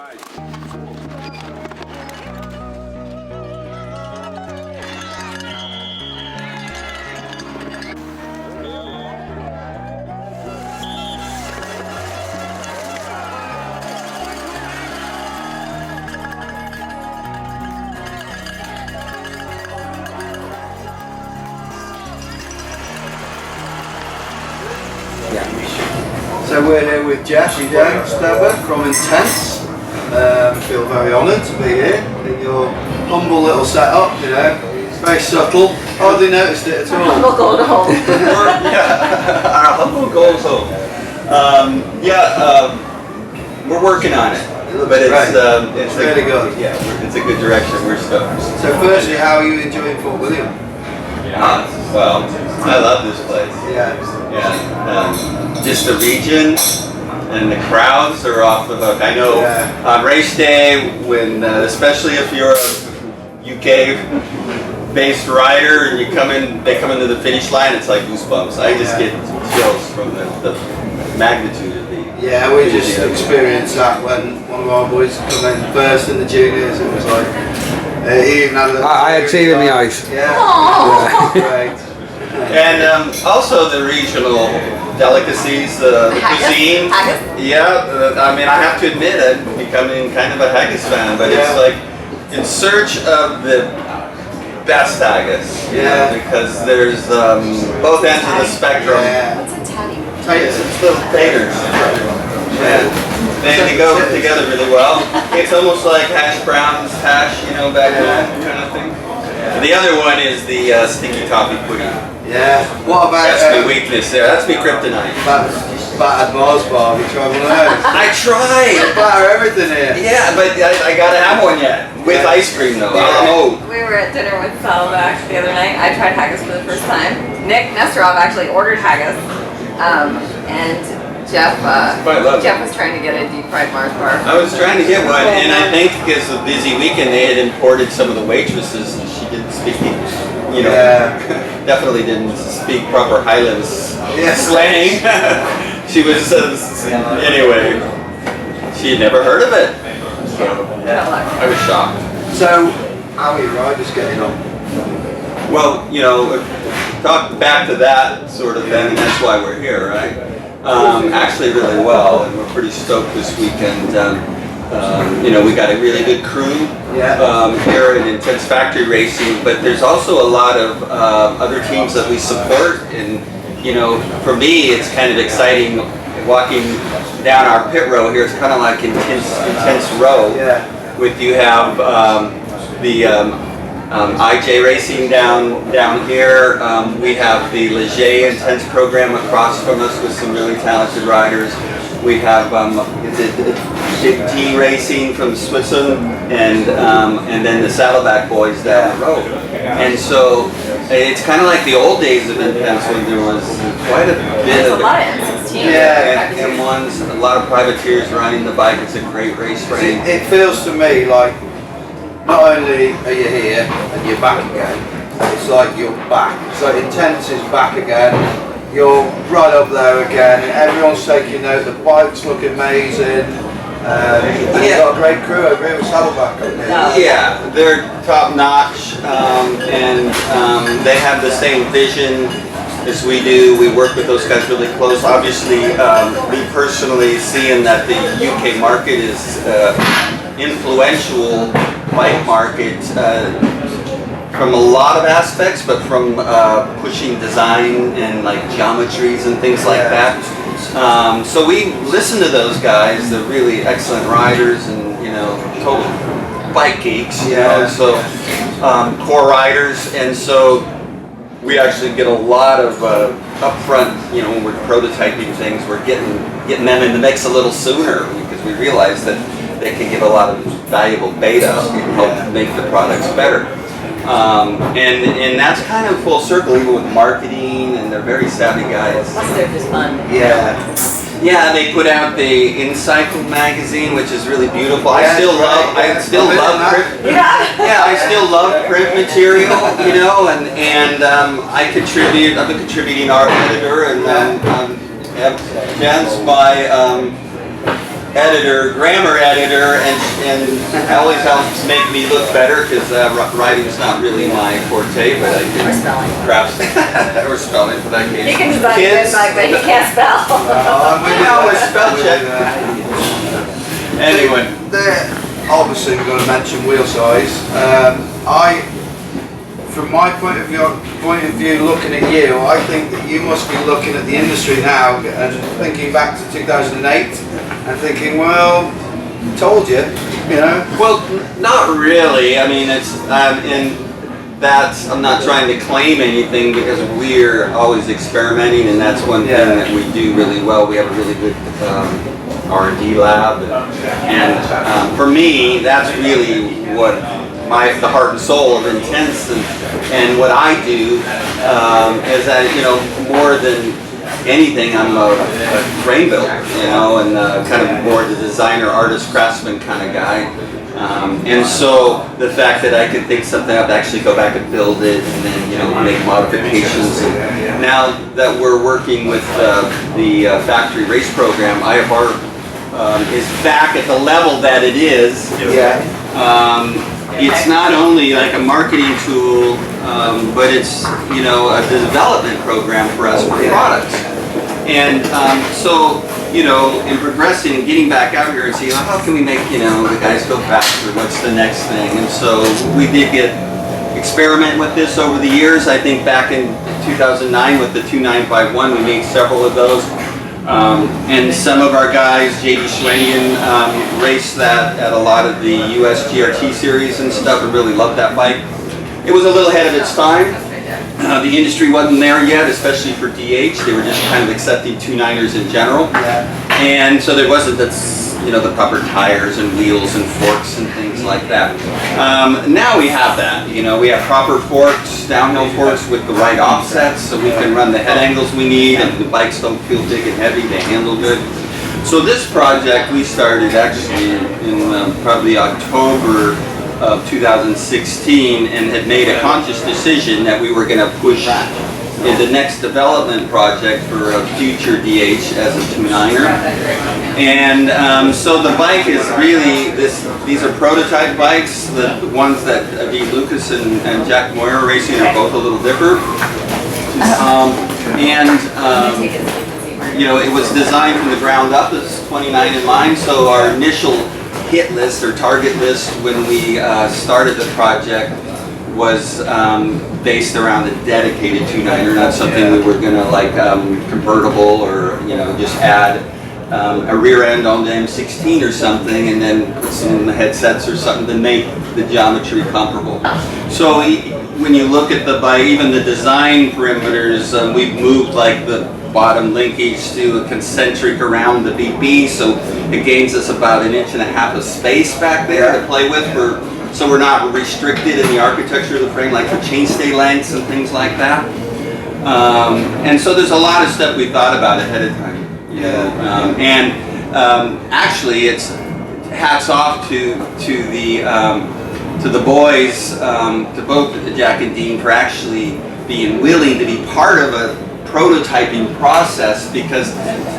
So we're here with Jeff Steber from Intnse. Feel very honoured to be here in your humble little setup. You know, it's very subtle. Hardly noticed it at all. Humble gold home. Our humble gold home. We're working on it, but it's really good. Yeah, it's a good direction. We're stoked. So firstly, how are you enjoying Fort William? Well, I love this place. Yeah. Just the region and the crowds are off the hook. I know on race day, when especially if you're a UK-based rider and they come into the finish line, it's like goosebumps. I just get chills from the magnitude of the. Yeah, we just experienced that when one of our boys come in first in the juniors. It was like he even had I had tears in the eyes. Yeah. Great. And also the regional delicacies, the cuisine. Haggis? Yeah, I mean, I have to admit, I'm becoming kind of a haggis fan, but it's like in search of the best haggis. Yeah. Because there's both ends of the spectrum. Yeah. What's a tatty? It's little taters. Yeah. They go together really well. It's almost like hash browns, hash, back home kind of thing. The other one is the sticky toffee pudding. Yeah. What about? That's my weakness there. That's my kryptonite. Battered Mars bar. Have you tried one of those? I tried. Batter everything here. Yeah, but I gotta have one yet with ice cream though. Oh. We were at dinner with Saddleback the other night. I tried haggis for the first time. Nick Nesterov actually ordered haggis, and Jeff was trying to get a deep fried Mars bar. I was trying to get one, and I think because of a busy weekend, they had imported some of the waitresses, and she didn't speak English. Definitely didn't speak proper Highlands slang. She was, anyway, she had never heard of it. So, I was shocked. So, how are your riders getting on? Well, talk back to that sort of thing, and that's why we're here, right? Actually really well, and we're pretty stoked this weekend. We got a really good crew here at Intnse Factory Racing, but there's also a lot of other teams that we support, and for me it's kind of exciting walking down our pit row here. It's kind of like intense row. With you have the IJ Racing down here. We have the Leger Intnse program across from us with some really talented riders. We have T Racing from Switzerland, and then the Saddleback boys down the road. And so it's kind of like the old days of Intnse when there was quite a bit of a lot of M16. M1s, a lot of privateers riding the bike. It's a great race train. It feels to me like not only are you here and you're back again, it's like you're back. So Intnse is back again. You're right up there again, and everyone's taking note. The bikes look amazing. And you've got a great crew over here with Saddleback. Yeah, they're top notch, and they have the same vision as we do. We work with those guys really close. Obviously, me personally, seeing that the UK market is influential bike market from a lot of aspects, but from pushing design and like geometries and things like that. So we listen to those guys. They're really excellent riders and total bike geeks. So core riders, and so we actually get a lot of upfront. When we're prototyping things, we're getting them in the mix a little sooner because we realize that they can give a lot of valuable beta and help make the products better. And that's kind of full circle even with marketing, and they're very savvy guys. Plus they're just fun. Yeah, they put out the Incycle magazine, which is really beautiful. I still love print. I still love print material, and I contribute. I'm a contributing art editor, and Jen's my editor, grammar editor, and always helps make me look better because writing's not really my forte, but I can. Or spelling. Perhaps. Or spelling for that case. He can design Kids, good, but he can't spell. we always spell check. Anyway. Obviously, we've got to mention wheel size. From my point of view, looking at you, I think that you must be looking at the industry now and thinking back to 2008 and thinking, well, told you, you know. Well, not really. I mean, it's in that I'm not trying to claim anything because we're always experimenting, and that's one thing that we do really well. We have a really good R&D lab, and for me, that's really what the heart and soul of Intnse, and what I do is that, you know, more than anything, I'm a frame builder, you know, and kind of more the designer, artist, craftsman kind of guy. And so the fact that I could think something up, actually go back and build it, and then, you know, make modifications. And now that we're working with the factory race program, IFR is back at the level that it is. It's not only like a marketing tool, but it's, you know, a development program for us for products. And so, you know, in progressing and getting back out here and see, well, how can we make, you know, the guys go faster? What's the next thing? And so we did experiment with this over the years. I think back in 2009 with the 2951, we made several of those. And some of our guys, J.D. Schwengen, raced that at a lot of the US GRT series and stuff, and really loved that bike. It was a little ahead of its time. The industry wasn't there yet, especially for DH. They were just kind of accepting 2.9ers in general. And so there wasn't the, you know, the proper tires and wheels and forks and things like that. Now we have that. You know, we have proper forks, downhill forks with the right offsets, so we can run the head angles we need, and the bikes don't feel big and heavy, they handle good. So this project we started actually in probably October of 2016, and had made a conscious decision that we were going to push in the next development project for a future DH as a 2.9er. And so the bike is really, these are prototype bikes. The ones that Aviv Lucas and Jack Moyer are racing are both a little different. You know, it was designed from the ground up. It's 29 in mind, so our initial hit list or target list when we started the project was based around a dedicated 2.9er, not something we were gonna like convertible or, you know, just add a rear end on the M16 or something and then put some headsets or something to make the geometry comparable. So when you look at the bike, even the design perimeters, we've moved like the bottom linkage to a concentric around the BP, so it gains us about 1.5 inches of space back there to play with. So we're not restricted in the architecture of the frame, like for chainstay lengths and things like that. And so there's a lot of stuff we thought about ahead of time. You know? Actually, it's hats off to the boys, to both Jack and Dean, for actually being willing to be part of a prototyping process, because,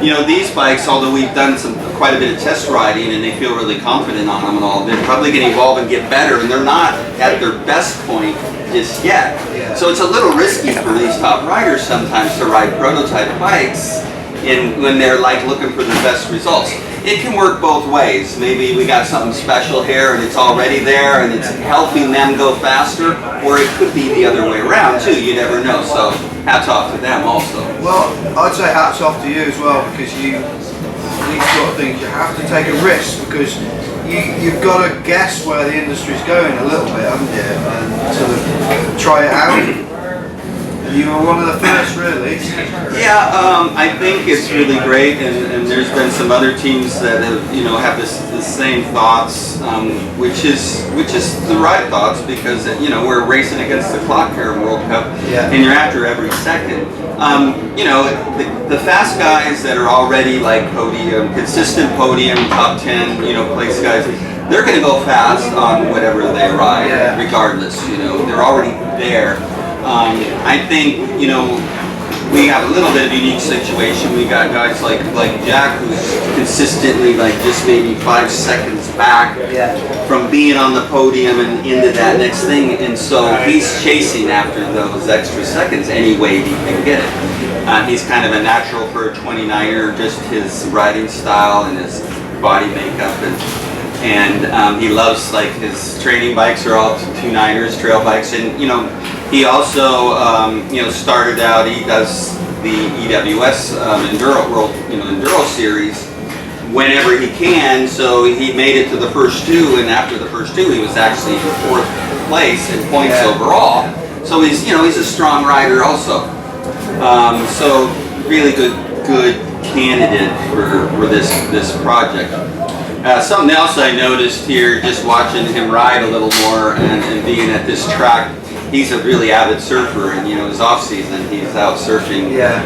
you know, these bikes, although we've done quite a bit of test riding and they feel really confident on them and all, they're probably going to evolve and get better, and they're not at their best point just yet. So it's a little risky for these top riders sometimes to ride prototype bikes when they're like looking for the best results. It can work both ways. Maybe we got something special here and it's already there and it's helping them go faster, or it could be the other way around too, you never know. So hats off to them also. Well, I'd say hats off to you as well, because these sort of things, you have to take a risk, because you've got to guess where the industry's going a little bit, haven't you, and sort of try it out. You were one of the first, really. Yeah, I think it's really great, and there's been some other teams that have, you know, have the same thoughts, which is the right thoughts, because, you know, we're racing against the clock here in World Cup, and you're after every second. You know, the fast guys that are already like podium, consistent podium, top 10, you know, place guys, they're going to go fast on whatever they ride, regardless. You know, they're already there. I think, you know, we have a little bit of a unique situation. We got guys like Jack, who's consistently like just maybe 5 seconds back from being on the podium and into that next thing, and so he's chasing after those extra seconds any way he can get it. He's kind of a natural for a 29er, just his riding style and his body makeup, and he loves, like, his training bikes are all 29ers, trail bikes, and you know, he also you know, started out, he does the EWS Enduro World, you know, Enduro series whenever he can, so he made it to the first 2, and after the first 2 he was actually in 4th place in points overall, so he's, you know, he's a strong rider also. So really good candidate for this project. Something else I noticed here, just watching him ride a little more and being at this track, he's a really avid surfer, and you know, his off season he's out surfing. Yeah.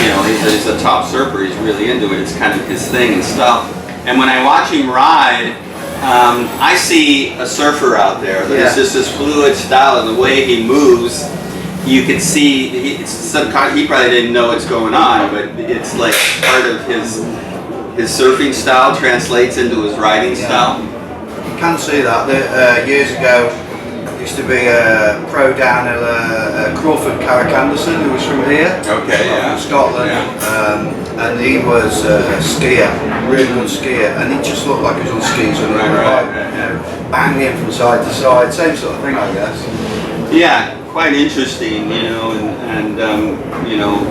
You know, he's a top surfer. He's really into it. It's kind of his thing and stuff. And when I watch him ride, I see a surfer out there. There's just this fluid style, and the way he moves, you can see it's subconscious. He probably didn't know what's going on, but it's like part of his surfing style translates into his riding style. You can see that. Years ago, used to be a pro downhiller, Crawford Carrick Anderson, who was from here, from Scotland, and he was a skier, really good skier, and he just looked like he was on skis when he was riding, you know, banging from side to side, same sort of thing, I guess. Yeah, quite interesting, you know, and you know,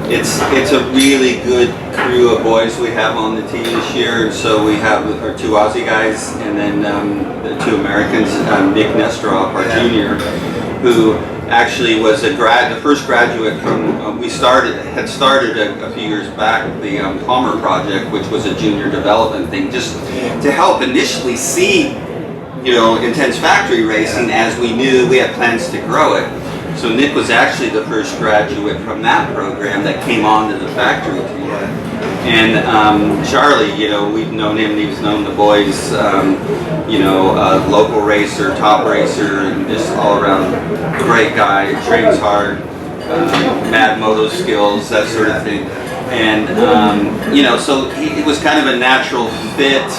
it's a really good crew of boys we have on the team this year. So we have our 2 Aussie guys, and then the 2 Americans, Nick Nesterov, our junior, who actually was the first graduate from, had started a few years back the Palmer project, which was a junior development thing, just to help initially see, you know, intense factory racing, as we knew we had plans to grow it. So Nick was actually the first graduate from that program that came on to the factory team. And Charlie, you know, we've known him, he's known the boys, you know, local racer, top racer, and just all around great guy, trains hard, mad moto skills, that sort of thing. And, you know, so it was kind of a natural fit.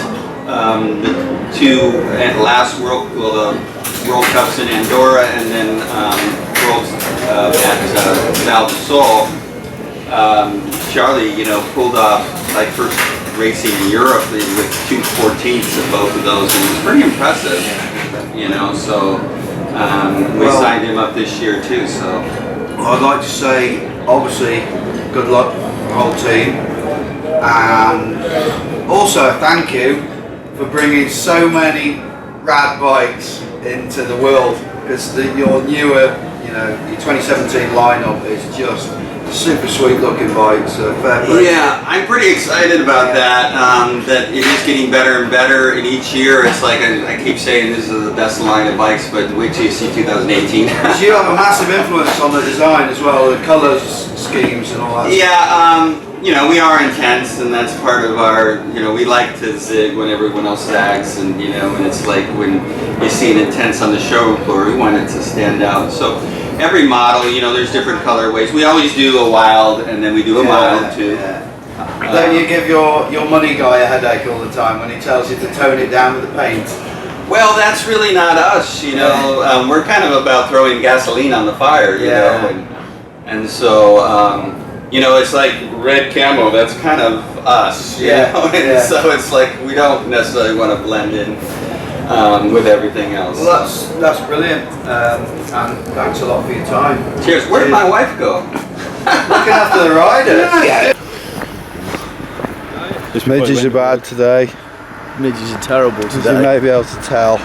The 2 last World Cups in Andorra, and then Worlds at Val di Sole. Charlie, you know, pulled off like first racing in Europe with 2/14ths of both of those, and it was pretty impressive. You know, so we signed him up this year too. So I'd like to say, obviously, good luck the whole team, and also thank you for bringing so many rad bikes into the world, because your newer, you know, your 2017 lineup is just super sweet looking bikes. Fair play. Yeah, I'm pretty excited about that. That it is getting better and better, and each year it's like I keep saying this is the best line of bikes, but wait till you see 2018. Because you have a massive influence on the design as well, the colours schemes and all that. Yeah. You know, we are intense, and that's part of our, you know, we like to zig when everyone else zags, and you know, and it's like when you see an intense on the showroom floor, we want it to stand out. So every model, you know, there's different colorways. We always do a wild, and then we do a mild too. Don't you give your money guy a headache all the time when he tells you to tone it down with the paint? Well, that's really not us, you know. We're kind of about throwing gasoline on the fire, you know, and so. You know, it's like red camo, that's kind of us, you know? And so it's like we don't necessarily want to blend in with everything else. Well, that's brilliant, and thanks a lot for your time. Cheers. Where did my wife go? Looking after the riders. Midges are bad today. Midges are terrible today. You may be able to tell.